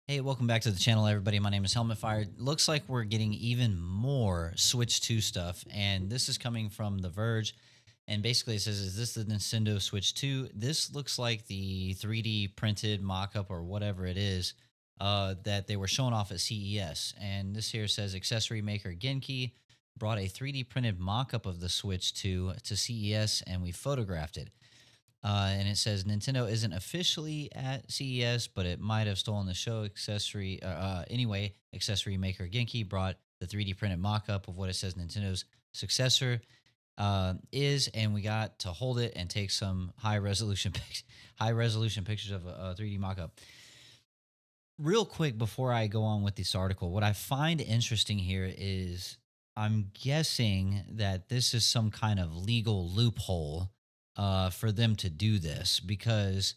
Hey, welcome back to the channel, everybody. My name is HelmetFire. Looks like we're getting even more Switch 2 stuff, and this is coming from The Verge. And basically, it says, "Is this the Nintendo Switch 2?" This looks like the 3D printed mock-up or whatever it is that they were showing off at CES. And this here says, "Accessory maker Genki brought a 3D printed mock-up of the Switch 2 to CES, and we photographed it." And it says Nintendo isn't officially at CES, but it might have stolen the show. Anyway, accessory maker Genki brought the 3D printed mock-up of what it says Nintendo's successor is, and we got to hold it and take some high resolution pictures of a 3D mock-up. Real quick before I go on with this article, what I find interesting here is I'm guessing that this is some kind of legal loophole for them to do this because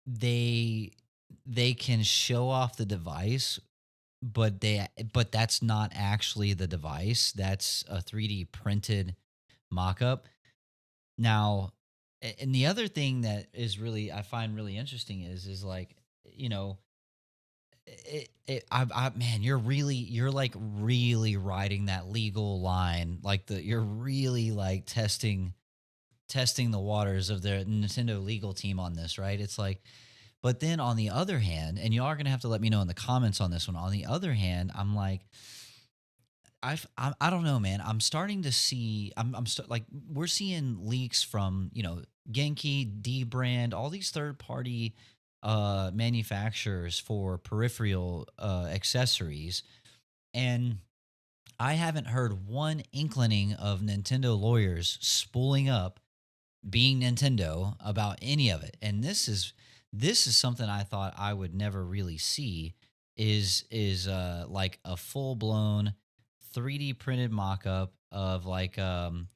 they they can show off the device, but that's not actually the device. That's a 3D printed mock-up. Now, and the other thing that is really I find really interesting is like you know man, you're like really riding that legal line, like you're really like testing the waters of the Nintendo legal team on this, right? It's like, but then on the other hand, and you are gonna have to let me know in the comments on this one. On the other hand, I'm like, I don't know, man. I'm starting to see. Like we're seeing leaks from Genki, D brand, all these third party manufacturers for peripheral accessories, and I haven't heard one inkling of Nintendo lawyers spooling up being Nintendo about any of it. And this is something I thought I would never really see is like a full blown 3D printed mock-up of like of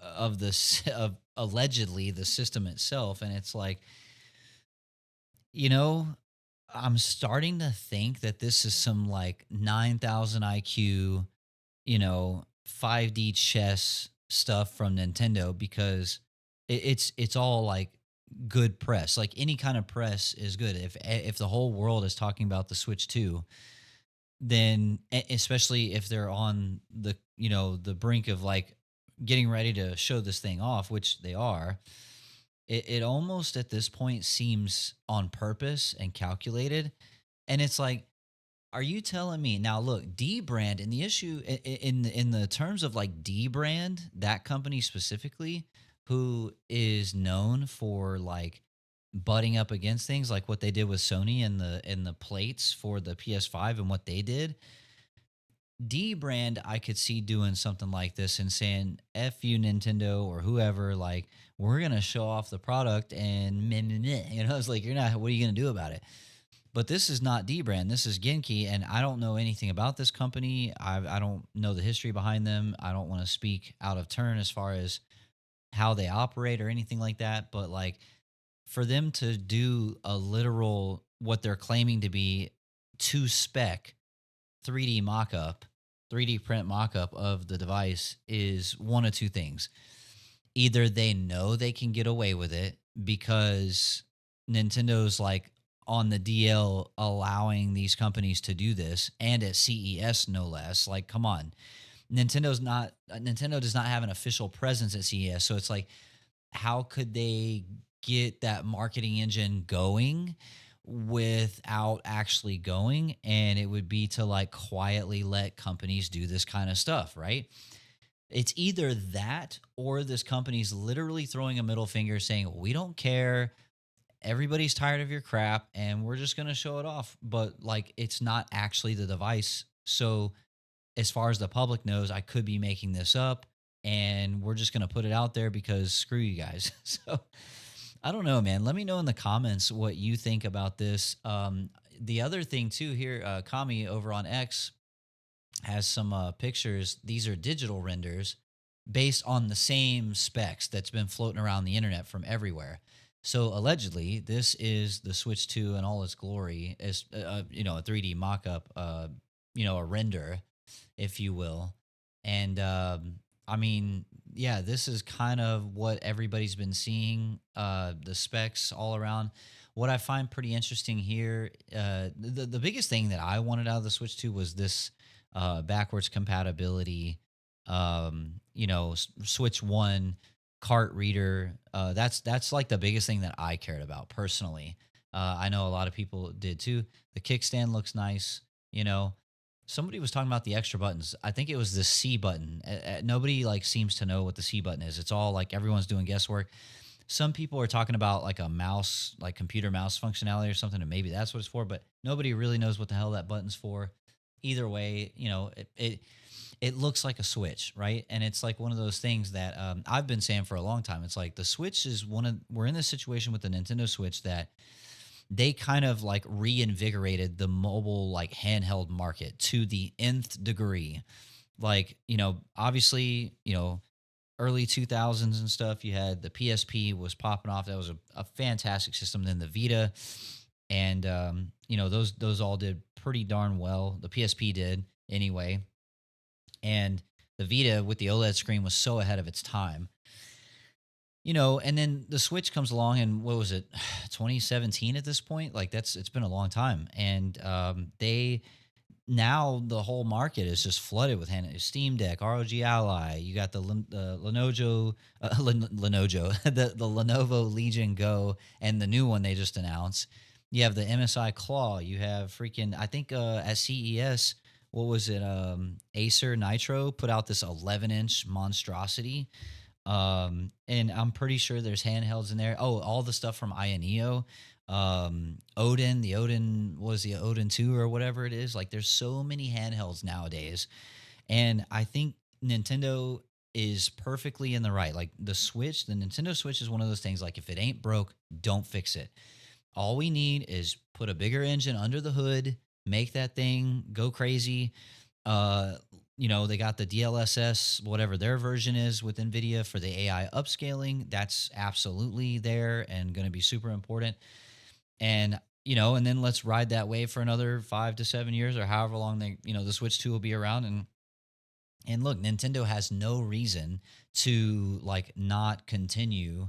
of allegedly the system itself. And it's like, you know, I'm starting to think that this is some like 9,000 IQ, 5D chess stuff from Nintendo because it's all like good press. Like any kind of press is good. If the whole world is talking about the Switch 2, then especially if they're on the brink of like getting ready to show this thing off, which they are, it almost at this point seems on purpose and calculated. And it's like, are you telling me now? Look, D brand, and the issue in the terms of like D brand, that company specifically, who is known for like butting up against things like what they did with Sony and the plates for the PS5 and what they did. D brand, I could see doing something like this and saying "F you, Nintendo" or whoever. Like, we're gonna show off the product, and meh, meh, meh. It's like you're not. What are you gonna do about it? But this is not D brand. This is Genki, and I don't know anything about this company. I don't know the history behind them. I don't want to speak out of turn as far as how they operate or anything like that. But like for them to do a literal what they're claiming to be to spec 3D mock-up, 3D print mock-up of the device is one of two things. Either they know they can get away with it because Nintendo's like on the DL allowing these companies to do this and at CES no less. Like, come on. Nintendo does not have an official presence at CES. So it's like, how could they get that marketing engine going without actually going? And it would be to like quietly let companies do this kind of stuff, right? It's either that or this company's literally throwing a middle finger saying, "We don't care. Everybody's tired of your crap and we're just going to show it off." But like it's not actually the device. So as far as the public knows, I could be making this up and we're just going to put it out there because screw you guys. So I don't know, man. Let me know in the comments what you think about this. The other thing too here, Kami over on X has some pictures. These are digital renders based on the same specs that's been floating around the internet from everywhere. So allegedly, this is the Switch 2 in all its glory, as a 3D mock-up, a render, if you will. And I mean, yeah, this is kind of what everybody's been seeing. The specs all around. what I find pretty interesting here, the biggest thing that I wanted out of the Switch 2 was this backwards compatibility. Switch One cart reader. That's like the biggest thing that I cared about personally. I know a lot of people did too. The kickstand looks nice. You know, somebody was talking about the extra buttons. I think it was the C button. Nobody like seems to know what the C button is. It's all like everyone's doing guesswork. Some people are talking about like a mouse, like computer mouse functionality or something, and maybe that's what it's for, but nobody really knows what the hell that button's for. Either way, it looks like a Switch, right? And it's like one of those things that I've been saying for a long time. It's like the Switch is we're in this situation with the Nintendo Switch that they kind of like reinvigorated the mobile like handheld market to the nth degree. Like, obviously, early 2000s and stuff, you had the PSP was popping off. That was a fantastic system. Then the Vita, and those all did pretty darn well. The PSP did anyway, and the Vita with the OLED screen was so ahead of its time. And then the Switch comes along, and what was it, 2017 at this point? Like it's been a long time, and they now the whole market is just flooded with Steam Deck, ROG Ally. You got the Lenovo, Lenovo, the Lenovo Legion Go, and the new one they just announced. You have the MSI Claw. You have freaking, I think at CES, what was it? Acer Nitro put out this 11-inch monstrosity. And I'm pretty sure there's handhelds in there. Oh, all the stuff from Ioneo, Odin, the Odin was the Odin 2 or whatever it is. Like there's so many handhelds nowadays. And I think Nintendo is perfectly in the right. Like the Nintendo Switch is one of those things like if it ain't broke, don't fix it. All we need is put a bigger engine under the hood, make that thing go crazy. Uh, they got the DLSS, whatever their version is with NVIDIA for the AI upscaling. That's absolutely there and going to be super important. And then let's ride that wave for another 5 to 7 years or however long the Switch 2 will be around. And look, Nintendo has no reason to like not continue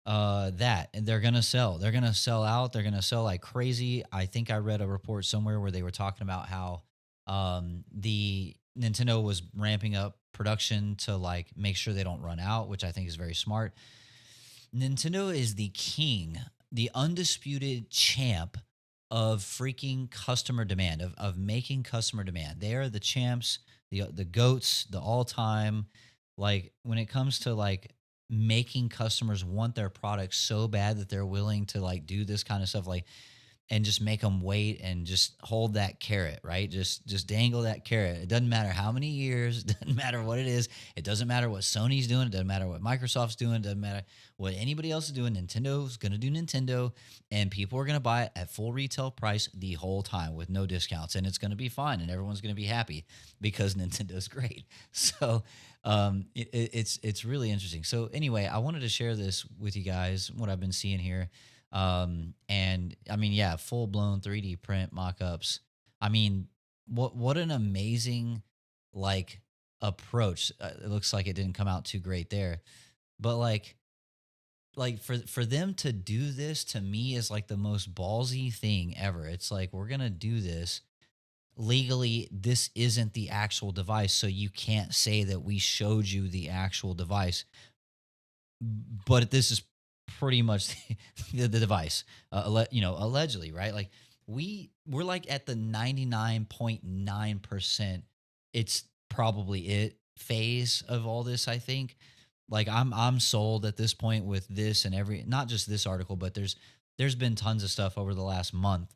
that, and they're gonna sell out, they're gonna sell like crazy. I think I read a report somewhere where they were talking about how the Nintendo was ramping up production to like make sure they don't run out, which I think is very smart. Nintendo is the king, the undisputed champ of freaking customer demand, of making customer demand. They are the champs, the goats, the all time. Like when it comes to like making customers want their products so bad that they're willing to like do this kind of stuff, like and just make them wait and just hold that carrot, right? Just dangle that carrot. It doesn't matter how many years, it doesn't matter what it is. It doesn't matter what Sony's doing, it doesn't matter what Microsoft's doing, it doesn't matter what anybody else is doing. Nintendo's going to do Nintendo, and people are going to buy it at full retail price the whole time with no discounts, and it's going to be fine and everyone's going to be happy because Nintendo's great. So it's really interesting. So anyway, I wanted to share this with you guys, what I've been seeing here. And I mean, yeah, full blown 3D print mock-ups. I mean, what an amazing like approach. It looks like it didn't come out too great there, but like for them to do this to me is like the most ballsy thing ever. It's like we're gonna do this legally. This isn't the actual device, so you can't say that we showed you the actual device, but this is pretty much the device, allegedly, right? Like we're like at the 99.9% it's probably it phase of all this, I think. Like I'm sold at this point with this and every, not just this article, but there's been tons of stuff over the last month,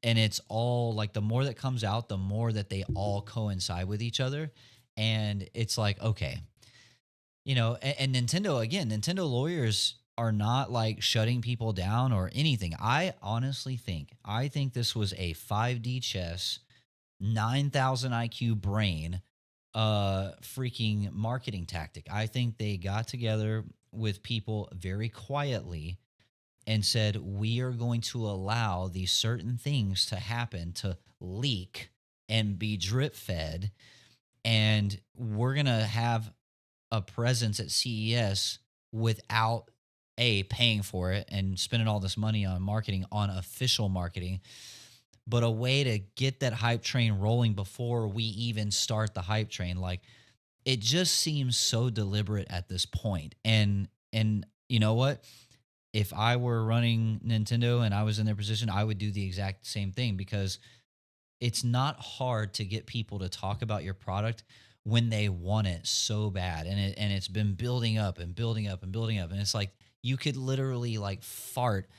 and it's all like the more that comes out, the more that they all coincide with each other. And it's like, okay, and Nintendo, again, Nintendo lawyers are not like shutting people down or anything. I think this was a 5D chess, 9,000 IQ brain, freaking marketing tactic. I think they got together with people very quietly and said, we are going to allow these certain things to happen, to leak and be drip fed, and we're going to have a presence at CES without paying for it and spending all this money on marketing, on official marketing, but a way to get that hype train rolling before we even start the hype train. Like, it just seems so deliberate at this point. And you know what? If I were running Nintendo and I was in their position, I would do the exact same thing, because it's not hard to get people to talk about your product when they want it so bad, and it's been building up and building up and building up, and it's like you could literally like fart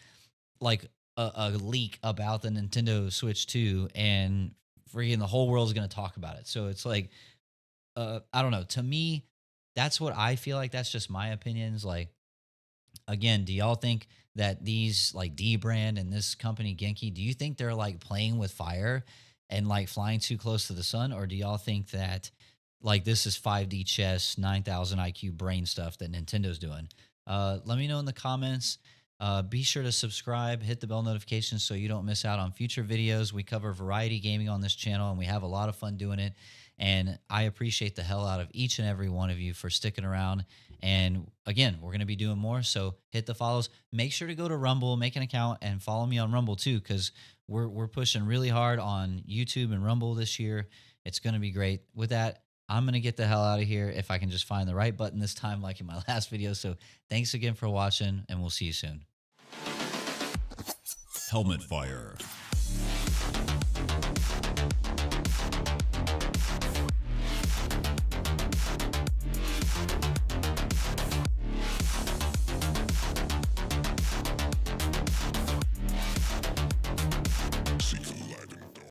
like a leak about the Nintendo Switch 2, and freaking the whole world's going to talk about it. So it's like, I don't know, to me that's what I feel like. That's just my opinions. Like, again, do y'all think that these like D brand and this company Genki, do you think they're like playing with fire and like flying too close to the sun, or do y'all think that like this is 5D chess, 9,000 IQ brain stuff that Nintendo's doing? Let me know in the comments. Be sure to subscribe, hit the bell notifications so you don't miss out on future videos. We cover variety gaming on this channel, and we have a lot of fun doing it. And I appreciate the hell out of each and every one of you for sticking around. And again, we're going to be doing more. So hit the follows. Make sure to go to Rumble, make an account, and follow me on Rumble too, because we're pushing really hard on YouTube and Rumble this year. It's going to be great. With that, I'm going to get the hell out of here if I can just find the right button this time, like in my last video. So thanks again for watching, and we'll see you soon. Helmet Fire.